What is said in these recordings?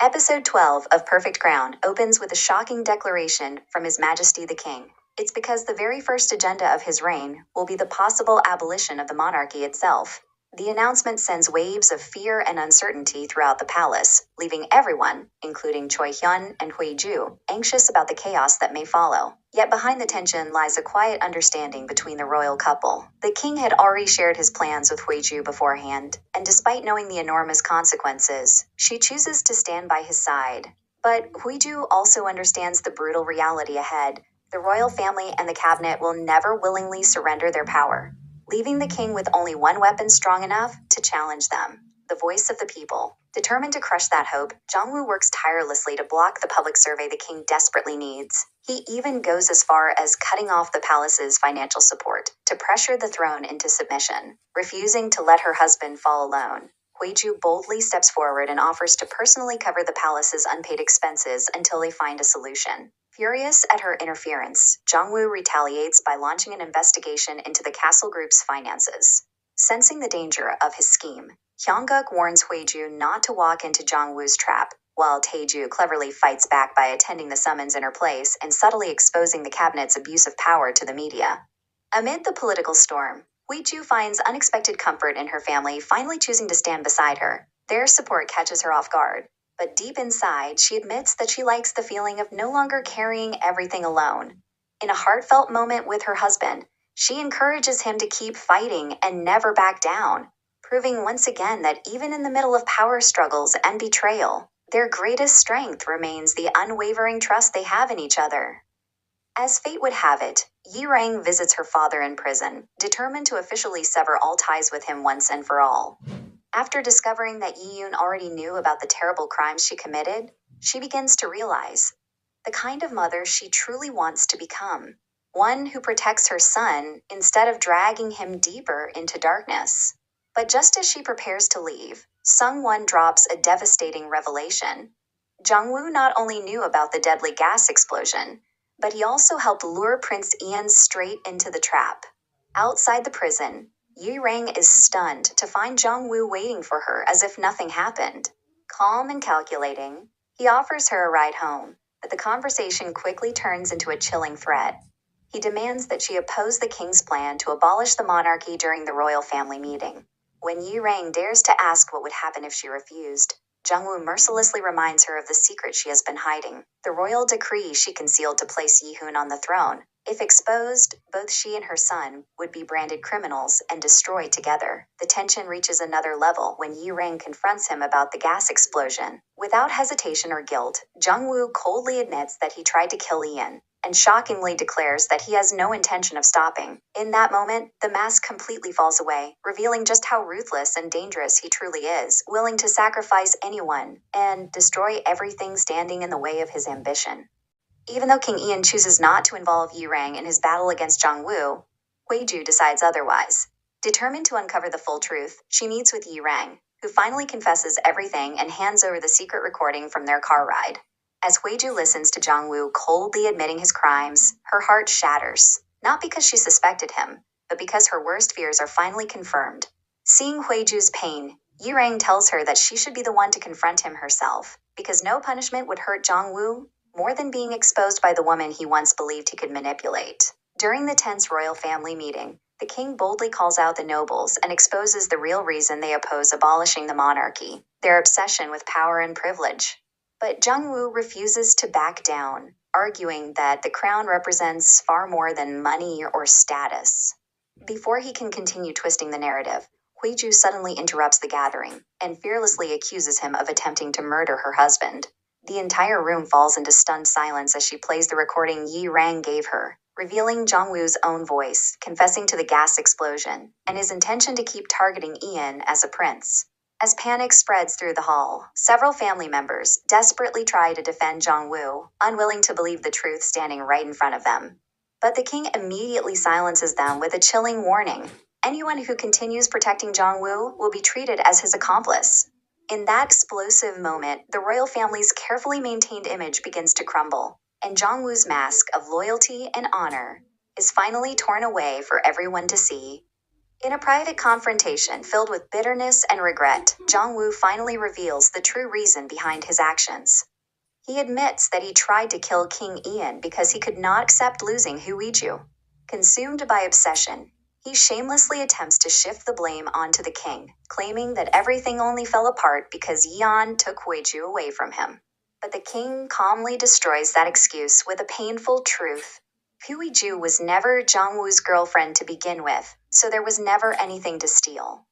Episode 12 of Perfect Crown opens with a shocking declaration from His Majesty the King. It's because the very first agenda of his reign will be the possible abolition of the monarchy itself. The announcement sends waves of fear and uncertainty throughout the palace, leaving everyone, including Choi Hyun and Hui Ju, anxious about the chaos that may follow. Yet behind the tension lies a quiet understanding between the royal couple. The king had already shared his plans with Hui Ju beforehand, and despite knowing the enormous consequences, she chooses to stand by his side. But Hui Ju also understands the brutal reality ahead. The royal family and the cabinet will never willingly surrender their power, leaving the king with only one weapon strong enough to challenge them: the voice of the people. Determined to crush that hope, Jongwoo works tirelessly to block the public survey the king desperately needs. He even goes as far as cutting off the palace's financial support to pressure the throne into submission. Refusing to let her husband fall alone, Huiju boldly steps forward and offers to personally cover the palace's unpaid expenses until they find a solution. Furious at her interference, Jongwoo retaliates by launching an investigation into the castle group's finances. Sensing the danger of his scheme, Hyungguk warns Huiju not to walk into Jongwoo's trap, while Taeju cleverly fights back by attending the summons in her place and subtly exposing the cabinet's abuse of power to the media. Amid the political storm, Huiju finds unexpected comfort in her family finally choosing to stand beside her. Their support catches her off guard, but deep inside, she admits that she likes the feeling of no longer carrying everything alone. In a heartfelt moment with her husband, she encourages him to keep fighting and never back down, proving once again that even in the middle of power struggles and betrayal, their greatest strength remains the unwavering trust they have in each other. As fate would have it, Yi Rang visits her father in prison, determined to officially sever all ties with him once and for all. After discovering that Yi Yoon already knew about the terrible crimes she committed, she begins to realize the kind of mother she truly wants to become. One who protects her son instead of dragging him deeper into darkness. But just as she prepares to leave, Sung-won drops a devastating revelation. Jongwoo not only knew about the deadly gas explosion, but he also helped lure Prince Ian straight into the trap. Outside the prison, Yi Rang is stunned to find Jongwoo waiting for her as if nothing happened. Calm and calculating, he offers her a ride home, but the conversation quickly turns into a chilling threat. He demands that she oppose the king's plan to abolish the monarchy during the royal family meeting. When Yi Rang dares to ask what would happen if she refused, Jongwoo mercilessly reminds her of the secret she has been hiding, the royal decree she concealed to place Yi-hoon on the throne. If exposed, both she and her son would be branded criminals and destroyed together. The tension reaches another level when Yi Rang confronts him about the gas explosion. Without hesitation or guilt, Jongwoo coldly admits that he tried to kill Ian, and shockingly declares that he has no intention of stopping. In that moment, the mask completely falls away, revealing just how ruthless and dangerous he truly is, willing to sacrifice anyone and destroy everything standing in the way of his ambition. Even though King Ian chooses not to involve Yi Rang in his battle against Jongwoo, Huiju decides otherwise. Determined to uncover the full truth, she meets with Yi Rang, who finally confesses everything and hands over the secret recording from their car ride. As Huiju listens to Jongwoo coldly admitting his crimes, her heart shatters, not because she suspected him, but because her worst fears are finally confirmed. Seeing Huiju's pain, Yi Rang tells her that she should be the one to confront him herself, because no punishment would hurt Jongwoo more than being exposed by the woman he once believed he could manipulate. During the tense royal family meeting, the king boldly calls out the nobles and exposes the real reason they oppose abolishing the monarchy: their obsession with power and privilege. But Jongwoo refuses to back down, arguing that the crown represents far more than money or status. Before he can continue twisting the narrative, Huiju suddenly interrupts the gathering and fearlessly accuses him of attempting to murder her husband. The entire room falls into stunned silence as she plays the recording Yi Rang gave her, revealing Jongwoo's own voice, confessing to the gas explosion, and his intention to keep targeting Ian as a prince. As panic spreads through the hall, several family members desperately try to defend Jongwoo, unwilling to believe the truth standing right in front of them. But the king immediately silences them with a chilling warning: anyone who continues protecting Jongwoo will be treated as his accomplice. In that explosive moment, the royal family's carefully maintained image begins to crumble, and Jongwoo's mask of loyalty and honor is finally torn away for everyone to see. In a private confrontation filled with bitterness and regret, Jong-woo finally reveals the true reason behind his actions. He admits that he tried to kill King Ian because he could not accept losing Huiju. Consumed by obsession, he shamelessly attempts to shift the blame onto the king, claiming that everything only fell apart because Yeon took Huiju away from him. But the king calmly destroys that excuse with a painful truth. Huiju was never Jong-woo's girlfriend to begin with, so there was never anything to steal.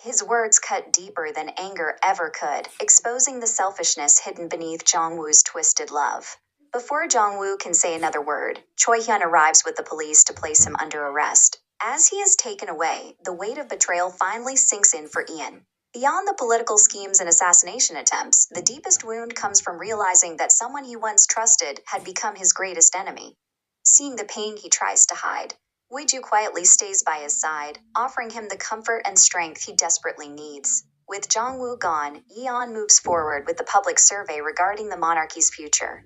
His words cut deeper than anger ever could, exposing the selfishness hidden beneath Jong-woo's twisted love. Before Jong-woo can say another word, Choi-hyun arrives with the police to place him under arrest. As he is taken away, the weight of betrayal finally sinks in for Ian. Beyond the political schemes and assassination attempts, the deepest wound comes from realizing that someone he once trusted had become his greatest enemy. Seeing the pain he tries to hide, Woo-ju quietly stays by his side, offering him the comfort and strength he desperately needs. With Jong-woo gone, Yeon moves forward with the public survey regarding the monarchy's future.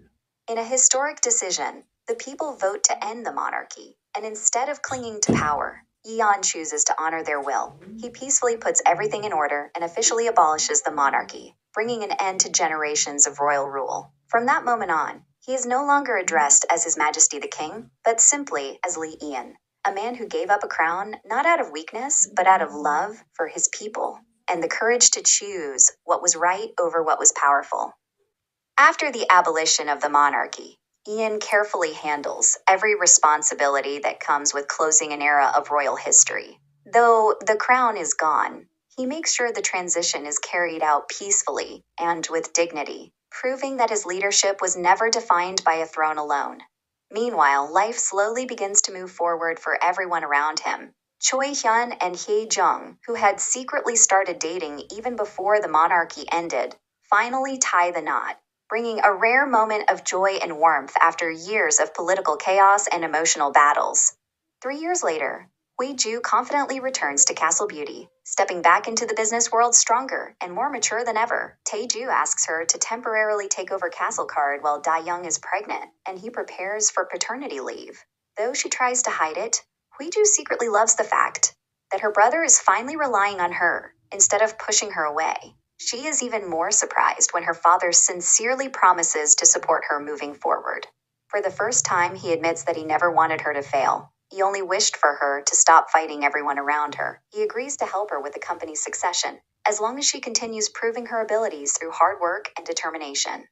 In a historic decision, the people vote to end the monarchy, and instead of clinging to power, Yeon chooses to honor their will. He peacefully puts everything in order and officially abolishes the monarchy, bringing an end to generations of royal rule. From that moment on, he is no longer addressed as His Majesty the King, but simply as Lee Ian, a man who gave up a crown not out of weakness, but out of love for his people, and the courage to choose what was right over what was powerful. After the abolition of the monarchy, Ian carefully handles every responsibility that comes with closing an era of royal history. Though the crown is gone, he makes sure the transition is carried out peacefully and with dignity, proving that his leadership was never defined by a throne alone. Meanwhile, life slowly begins to move forward for everyone around him. Choi Hyun and Hye Jung, who had secretly started dating even before the monarchy ended, finally tie the knot, bringing a rare moment of joy and warmth after years of political chaos and emotional battles. 3 years later, Hui-ju confidently returns to Castle Beauty, stepping back into the business world stronger and more mature than ever. Tae-ju asks her to temporarily take over Castle Card while Da-young is pregnant, and he prepares for paternity leave. Though she tries to hide it, Hui-ju secretly loves the fact that her brother is finally relying on her instead of pushing her away. She is even more surprised when her father sincerely promises to support her moving forward. For the first time, he admits that he never wanted her to fail. He only wished for her to stop fighting everyone around her. He agrees to help her with the company's succession, as long as she continues proving her abilities through hard work and determination.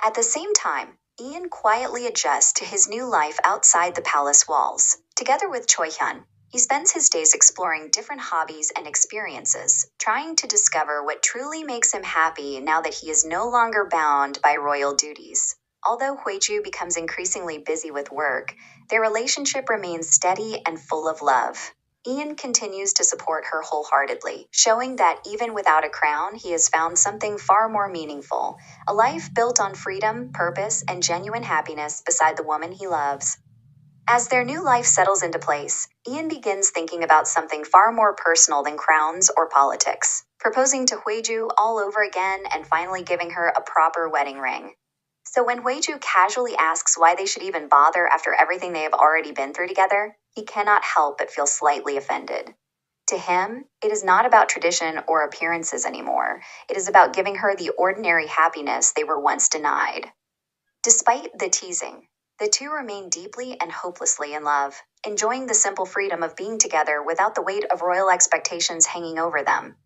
At the same time, Ian quietly adjusts to his new life outside the palace walls. Together with Choi Hyun, he spends his days exploring different hobbies and experiences, trying to discover what truly makes him happy now that he is no longer bound by royal duties. Although Huiju becomes increasingly busy with work, their relationship remains steady and full of love. Ian continues to support her wholeheartedly, showing that even without a crown, he has found something far more meaningful, a life built on freedom, purpose, and genuine happiness beside the woman he loves. As their new life settles into place, Ian begins thinking about something far more personal than crowns or politics, proposing to Huiju all over again and finally giving her a proper wedding ring. So when Huiju casually asks why they should even bother after everything they have already been through together, he cannot help but feel slightly offended. To him, it is not about tradition or appearances anymore. It is about giving her the ordinary happiness they were once denied. Despite the teasing, the two remain deeply and hopelessly in love, enjoying the simple freedom of being together without the weight of royal expectations hanging over them.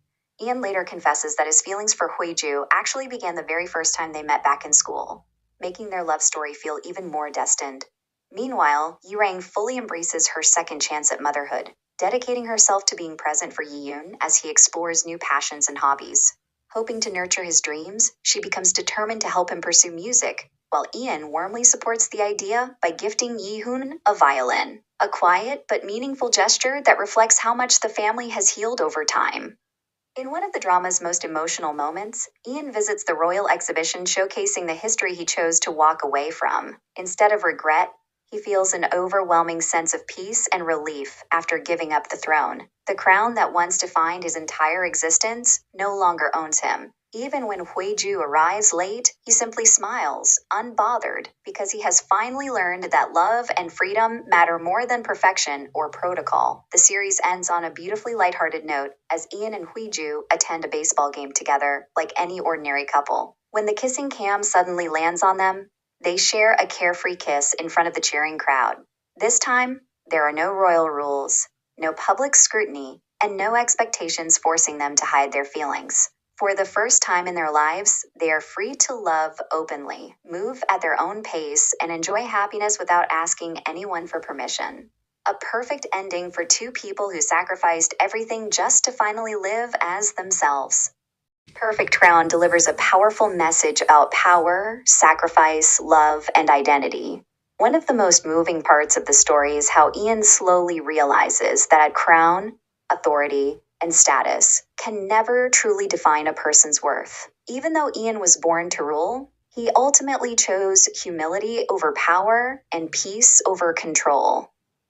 Ian later confesses that his feelings for Huiju actually began the very first time they met back in school, making their love story feel even more destined. Meanwhile, Yirang fully embraces her second chance at motherhood, dedicating herself to being present for Yiyun as he explores new passions and hobbies. Hoping to nurture his dreams, she becomes determined to help him pursue music, while Ian warmly supports the idea by gifting Yihun a violin, a quiet but meaningful gesture that reflects how much the family has healed over time. In one of the drama's most emotional moments, Ian visits the royal exhibition showcasing the history he chose to walk away from. Instead of regret, he feels an overwhelming sense of peace and relief after giving up the throne. The crown that once defined his entire existence no longer owns him. Even when Huiju arrives late, he simply smiles, unbothered, because he has finally learned that love and freedom matter more than perfection or protocol. The series ends on a beautifully lighthearted note as Ian and Huiju attend a baseball game together, like any ordinary couple. When the kissing cam suddenly lands on them, they share a carefree kiss in front of the cheering crowd. This time, there are no royal rules, no public scrutiny, and no expectations forcing them to hide their feelings. For the first time in their lives, they are free to love openly, move at their own pace, and enjoy happiness without asking anyone for permission. A perfect ending for two people who sacrificed everything just to finally live as themselves. Perfect Crown delivers a powerful message about power, sacrifice, love, and identity. One of the most moving parts of the story is how Ian slowly realizes that crown, authority, and status can never truly define a person's worth. Even though Ian was born to rule, he ultimately chose humility over power and peace over control.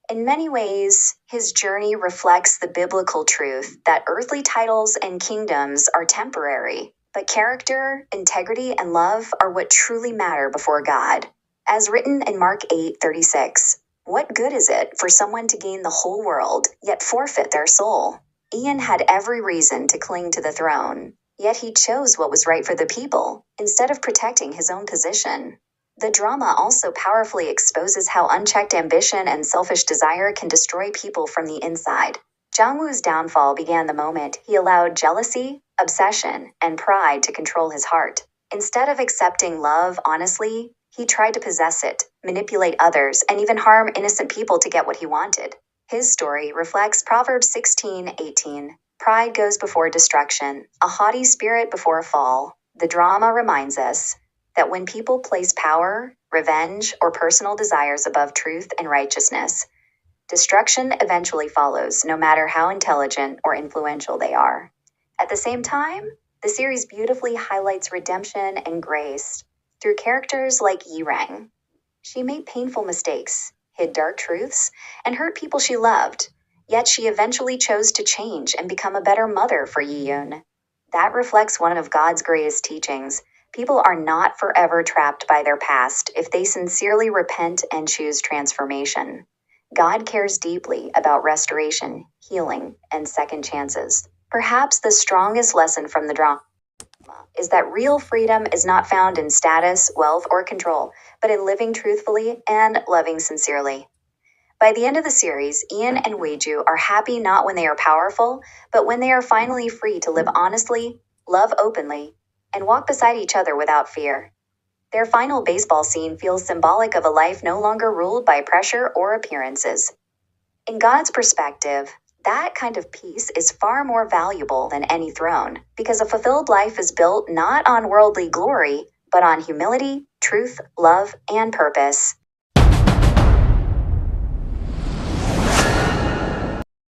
In many ways, his journey reflects the biblical truth that earthly titles and kingdoms are temporary, but character, integrity, and love are what truly matter before God. As written in Mark 8:36, "What good is it for someone to gain the whole world, yet forfeit their soul?" Ian had every reason to cling to the throne, yet he chose what was right for the people, instead of protecting his own position. The drama also powerfully exposes how unchecked ambition and selfish desire can destroy people from the inside. Jiangwu's downfall began the moment he allowed jealousy, obsession, and pride to control his heart. Instead of accepting love honestly, he tried to possess it, manipulate others, and even harm innocent people to get what he wanted. His story reflects Proverbs 16:18. Pride goes before destruction, a haughty spirit before a fall. The drama reminds us that when people place power, revenge, or personal desires above truth and righteousness, destruction eventually follows, no matter how intelligent or influential they are. At the same time, the series beautifully highlights redemption and grace through characters like Yirang. She made painful mistakes, hid dark truths, and hurt people she loved, yet she eventually chose to change and become a better mother for Yiyun. That reflects one of God's greatest teachings. People are not forever trapped by their past if they sincerely repent and choose transformation. God cares deeply about restoration, healing, and second chances. Perhaps the strongest lesson from the drama is that real freedom is not found in status, wealth, or control, but in living truthfully and loving sincerely. By the end of the series, Ian and Weiju are happy not when they are powerful, but when they are finally free to live honestly, love openly, and walk beside each other without fear. Their final baseball scene feels symbolic of a life no longer ruled by pressure or appearances. In God's perspective, that kind of peace is far more valuable than any throne, because a fulfilled life is built not on worldly glory, but on humility, truth, love, and purpose.